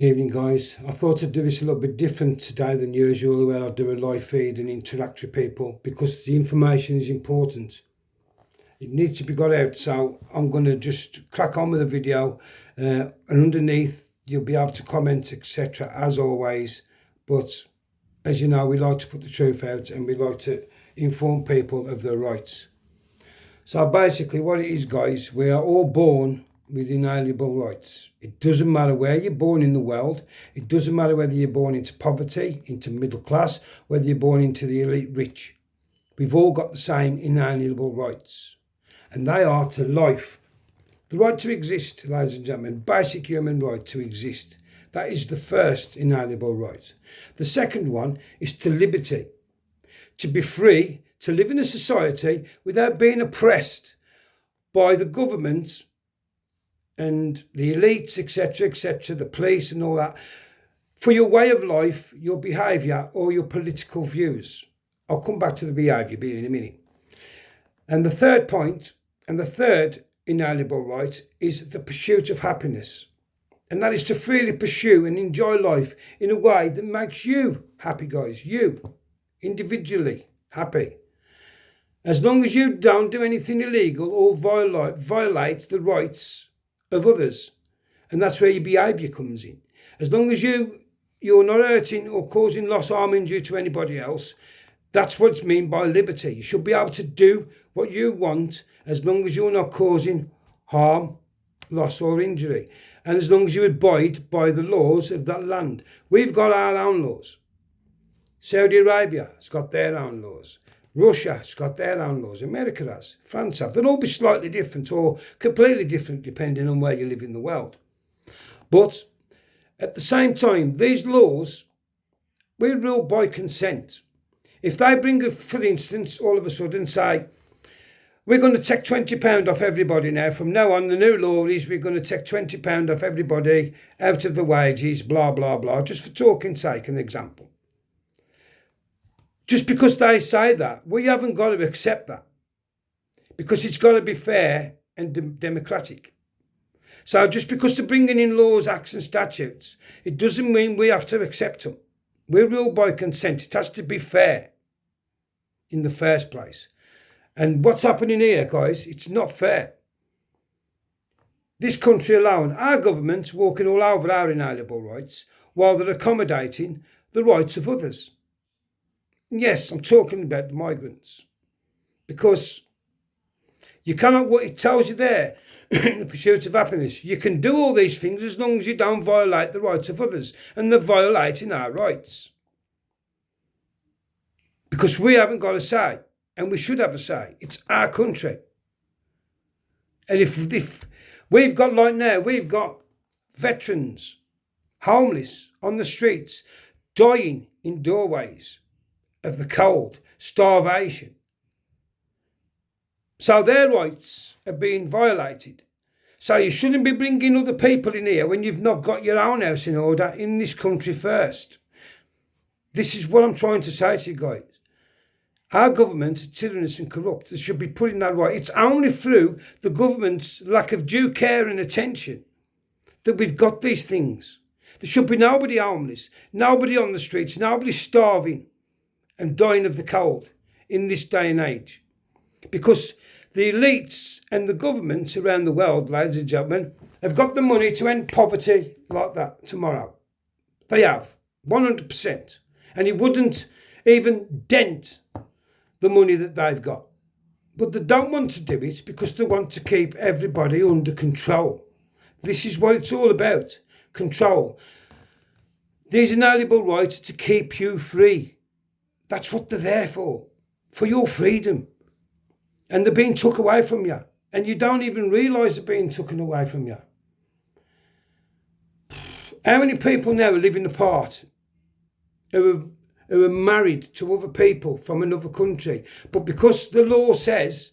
Evening, guys. I thought I'd do this a little bit different today than usual, where I do a live feed and interact with people because the information is important. It needs to be got out, so I'm going to just crack on with the video. And underneath, you'll be able to comment, etc., as always. But as you know, we like to put the truth out and we like to inform people of their rights. So basically, what it is, guys, we are all born with inalienable rights. It doesn't matter where you're born in the world. It doesn't matter whether you're born into poverty, into middle class, whether you're born into the elite rich. We've all got the same inalienable rights. And they are to life. The right to exist, ladies and gentlemen, basic human right to exist. That is the first inalienable right. The second one is to liberty. To be free, to live in a society without being oppressed by the government and the elites, etc., the police and all that, for your way of life, your behaviour or your political views. I'll come back to the behaviour in a minute. And the third point, and the third inalienable right, is the pursuit of happiness. And that is to freely pursue and enjoy life in a way that makes you happy, guys. You, individually, happy. As long as you don't do anything illegal or violate the rights of others. And that's where your behaviour comes in. As long as you're not hurting or causing loss, harm, injury to anybody else, that's what's meant by liberty. You should be able to do what you want as long as you're not causing harm, loss or injury. And as long as you abide by the laws of that land. We've got our own laws. Saudi Arabia has got their own laws. Russia has got their own laws. America has. France have. They'll all be slightly different or completely different depending on where you live in the world. But at the same time, these laws, we're ruled by consent. If they bring, for instance, all of a sudden say, we're going to take £20 off everybody now. From now on, the new law is we're going to take £20 off everybody out of the wages, blah, blah, blah, just for talking's sake, an example. Just because they say that, we haven't got to accept that. Because it's got to be fair and democratic. So just because they're bringing in laws, acts and statutes, it doesn't mean we have to accept them. We're ruled by consent. It has to be fair in the first place. And what's happening here, guys, it's not fair. This country alone, our government's walking all over our inalienable rights while they're accommodating the rights of others. Yes, I'm talking about the migrants. Because you cannot, what it tells you there, in the pursuit of happiness, you can do all these things as long as you don't violate the rights of others. And they're violating our rights. Because we haven't got a say. And we should have a say. It's our country. And if we've got, like now, we've got veterans, homeless, on the streets, dying in doorways of the cold, starvation. So their rights are being violated. So you shouldn't be bringing other people in here when you've not got your own house in order in this country first. This is what I'm trying to say to you guys. Our government is tyrannous and corrupt. They should be putting that right. It's only through the government's lack of due care and attention that we've got these things. There should be nobody homeless, nobody on the streets, nobody starving and dying of the cold in this day and age. Because the elites and the governments around the world, ladies and gentlemen, have got the money to end poverty like that tomorrow. They have, 100%. And it wouldn't even dent the money that they've got. But they don't want to do it because they want to keep everybody under control. This is what it's all about, control. These inalienable rights are to keep you free. That's what they're there for your freedom. And they're being took away from you. And you don't even realise they're being taken away from you. How many people now are living apart who are married to other people from another country? But because the law says,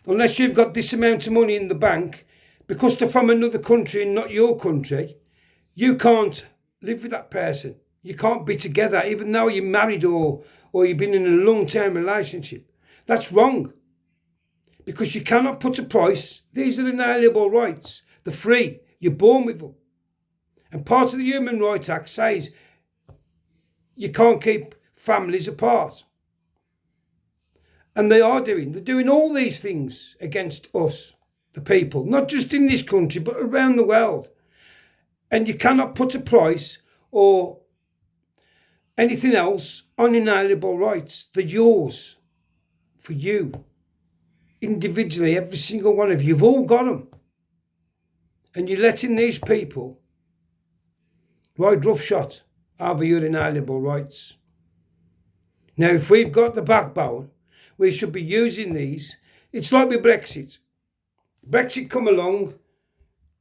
unless you've got this amount of money in the bank, because they're from another country and not your country, you can't live with that person. You can't be together even though you're married or you've been in a long-term relationship. That's wrong. Because you cannot put a price. These are inalienable rights. They're free. You're born with them. And part of the Human Rights Act says you can't keep families apart. And they're doing all these things against us, the people, not just in this country, but around the world. And you cannot put a price or anything else on inalienable rights. They're yours, for you, individually, every single one of you. You've all got them. And you're letting these people ride roughshod over your inalienable rights. Now, if we've got the backbone, we should be using these. It's like with Brexit. Brexit come along,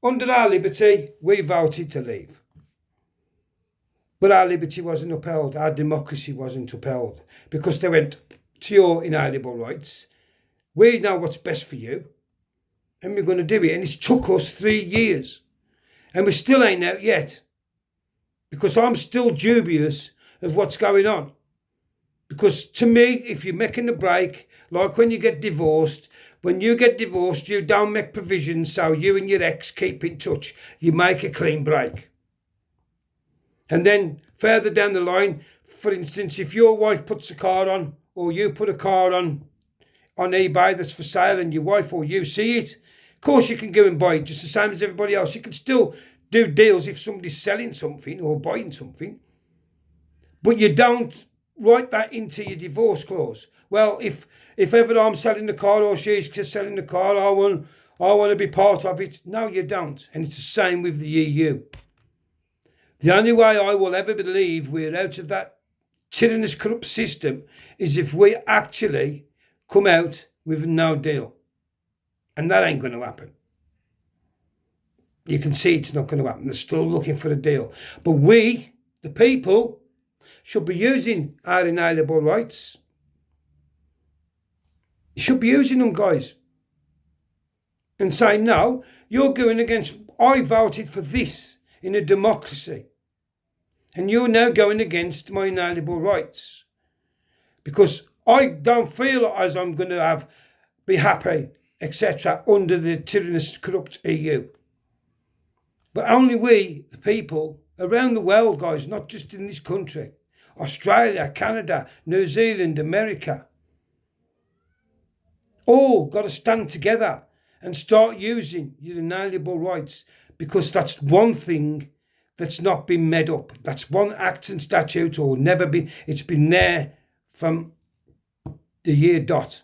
under our liberty, we voted to leave. But our liberty wasn't upheld, our democracy wasn't upheld, because they went to your inalienable rights. We know what's best for you, and we're going to do it. And it's took us 3 years, and we still ain't out yet, because I'm still dubious of what's going on. Because to me, if you're making a break, like when you get divorced, you don't make provisions so you and your ex keep in touch. You make a clean break. And then further down the line, for instance, if your wife puts a car on, or you put a car on eBay that's for sale, and your wife or you see it, of course you can go and buy it just the same as everybody else. You can still do deals if somebody's selling something or buying something. But you don't write that into your divorce clause. Well, if ever I'm selling the car or she's selling the car, I want to be part of it. No, you don't. And it's the same with the EU. The only way I will ever believe we're out of that tyrannous, corrupt system is if we actually come out with no deal. And that ain't going to happen. You can see it's not going to happen. They're still looking for a deal. But we, the people, should be using our inalienable rights. You should be using them, guys. And saying, no, you're going against, I voted for this in a democracy. And you're now going against my inalienable rights. Because I don't feel as I'm going to be happy, etc., under the tyrannous, corrupt EU. But only we, the people, around the world, guys, not just in this country, Australia, Canada, New Zealand, America, all got to stand together and start using your inalienable rights, because that's one thing that's not been made up. That's one act and statute, or never been. It's been there from the year dot.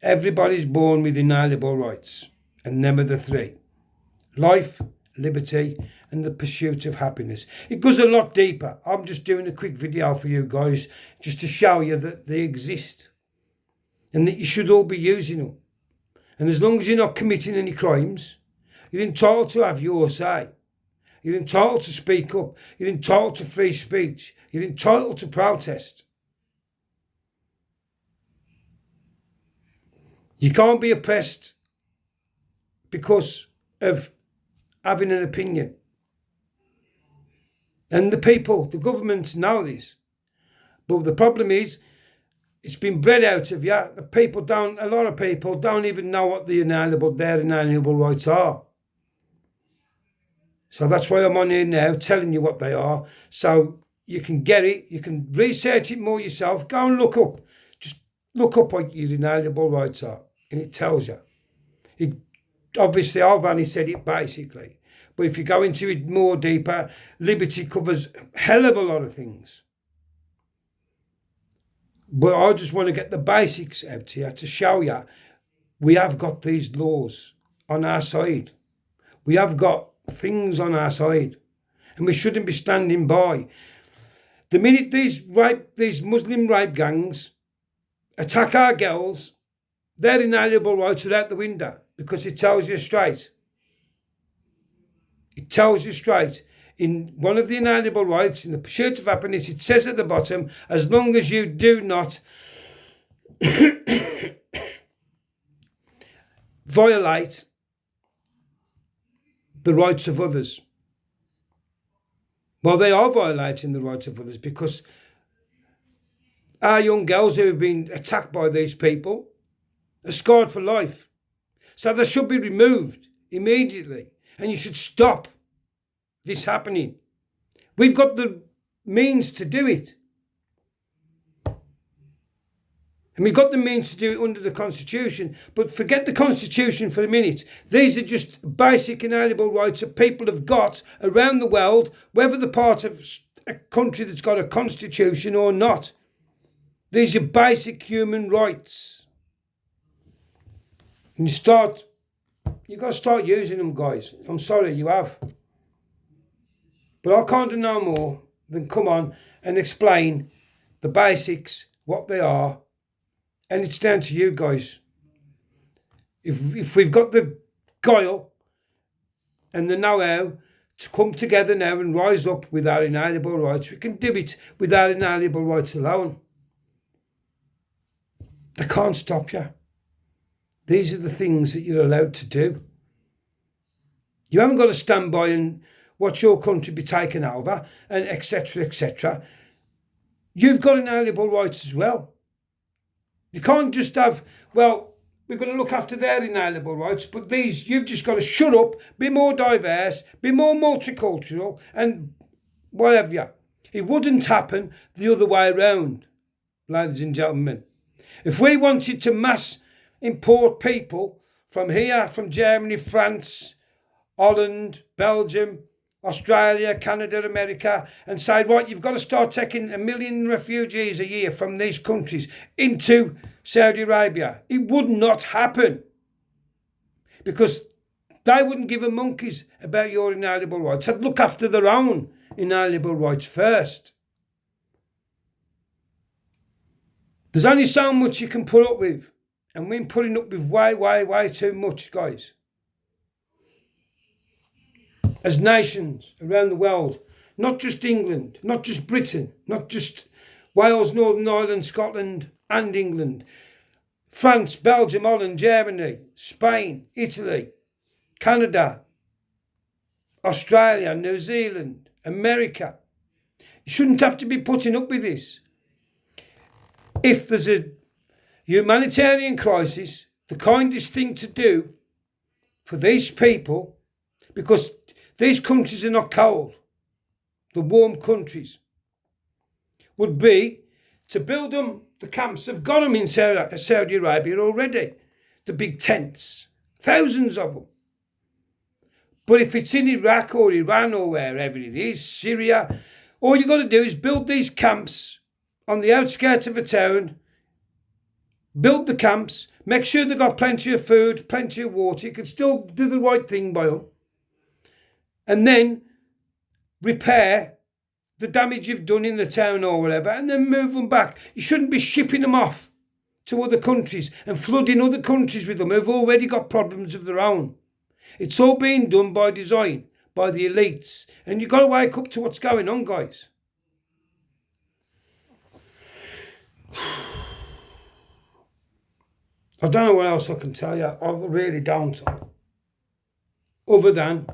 Everybody's born with inalienable rights, and them are the three: life, liberty, and the pursuit of happiness. It goes a lot deeper. I'm just doing a quick video for you guys, just to show you that they exist, and that you should all be using them. And as long as you're not committing any crimes, you're entitled to have your say. You're entitled to speak up. You're entitled to free speech. You're entitled to protest. You can't be oppressed because of having an opinion. And the people, the governments know this. But the problem is, it's been bred out of you. A lot of people don't even know what their inalienable rights are. So that's why I'm on here now, telling you what they are, so you can get it. You can research it more yourself. Go and look up. Just look up what your inalienable rights are, and it tells you. Obviously, I've only said it basically. But if you go into it more deeper, liberty covers a hell of a lot of things. But I just want to get the basics out here to show you we have got these laws on our side. We have got things on our side, and we shouldn't be standing by. The minute these Muslim rape gangs attack our girls, their inalienable rights are out the window, because it tells you straight. It tells you straight. In one of the inalienable rights, in the pursuit of happiness, it says at the bottom, as long as you do not violate the rights of others. Well, they are violating the rights of others, because our young girls who have been attacked by these people are scarred for life. So they should be removed immediately, and you should stop this happening. We've got the means to do it. And we've got the means to do it under the Constitution. But forget the Constitution for a minute. These are just basic inalienable rights that people have got around the world, whether they're part of a country that's got a constitution or not. These are basic human rights. And you've got to start using them, guys. I'm sorry, you have. But I can't do no more than come on and explain the basics, what they are. And it's down to you guys. If we've got the guile and the know-how to come together now and rise up with our inalienable rights, we can do it with our inalienable rights alone. They can't stop you. These are the things that you're allowed to do. You haven't got to stand by and watch your country be taken over and etc. etc. You've got inalienable rights as well. You can't just have, well, we're going to look after their inalienable rights, but these, you've just got to shut up, be more diverse, be more multicultural, and whatever. It wouldn't happen the other way around, ladies and gentlemen. If we wanted to mass import people from here, from Germany, France, Holland, Belgium, Australia, Canada, America, and say, right, you've got to start taking 1 million refugees a year from these countries into Saudi Arabia. It would not happen because they wouldn't give a monkeys about your inalienable rights. They'd look after their own inalienable rights first. There's only so much you can put up with, and we're putting up with way, way, way too much, guys. As nations around the world, not just England, not just Britain, not just Wales, Northern Ireland, Scotland and England, France, Belgium, Holland, Germany, Spain, Italy, Canada, Australia, New Zealand, America. You shouldn't have to be putting up with this. If there's a humanitarian crisis, the kindest thing to do for these people, because these countries are not cold, the warm countries, would be to build them the camps. They've got them in Saudi Arabia already, the big tents, thousands of them. But if it's in Iraq or Iran or wherever it is, Syria, all you've got to do is build these camps on the outskirts of a town, build the camps, make sure they've got plenty of food, plenty of water, you can still do the right thing by them, and then repair the damage you've done in the town or whatever, and then move them back. You shouldn't be shipping them off to other countries and flooding other countries with them who've already got problems of their own. It's all being done by design, by the elites, and you've got to wake up to what's going on, guys. I don't know what else I can tell you. I really don't. Other than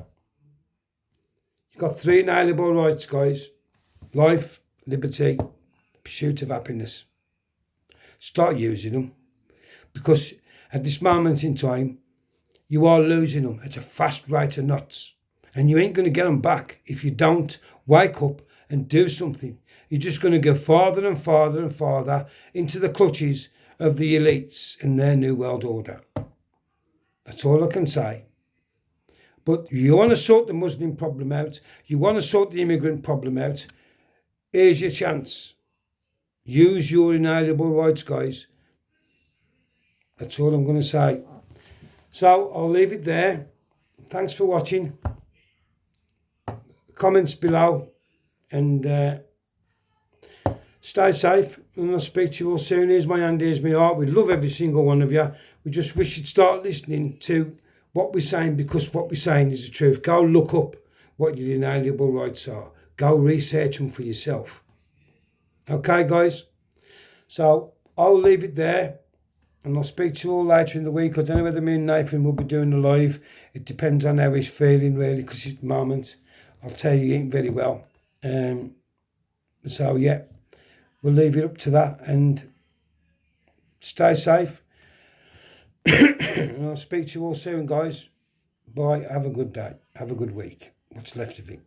you've got 3 inalienable rights, guys. Life, liberty, pursuit of happiness. Start using them. Because at this moment in time, you are losing them at a fast rate of knots. And you ain't going to get them back if you don't wake up and do something. You're just going to go farther and farther and farther into the clutches of the elites in their new world order. That's all I can say. But you want to sort the Muslim problem out, you want to sort the immigrant problem out, here's your chance. Use your inalienable rights, guys. That's all I'm going to say. So I'll leave it there. Thanks for watching. Comments below, and stay safe, and I'll speak to you all soon. Here's my hand, here's my heart. We love every single one of you. We just wish you'd start listening to what we're saying, because what we're saying is the truth. Go look up what your inalienable rights are. Go research them for yourself. Okay, guys? So I'll leave it there, and I'll speak to you all later in the week. I don't know whether me and Nathan will be doing the live. It depends on how he's feeling, really, because at the moment, I'll tell you, he ain't very well. So, yeah, we'll leave it up to that, and stay safe. And I'll speak to you all soon, guys. Bye. Have a good day. Have a good week. What's left of it.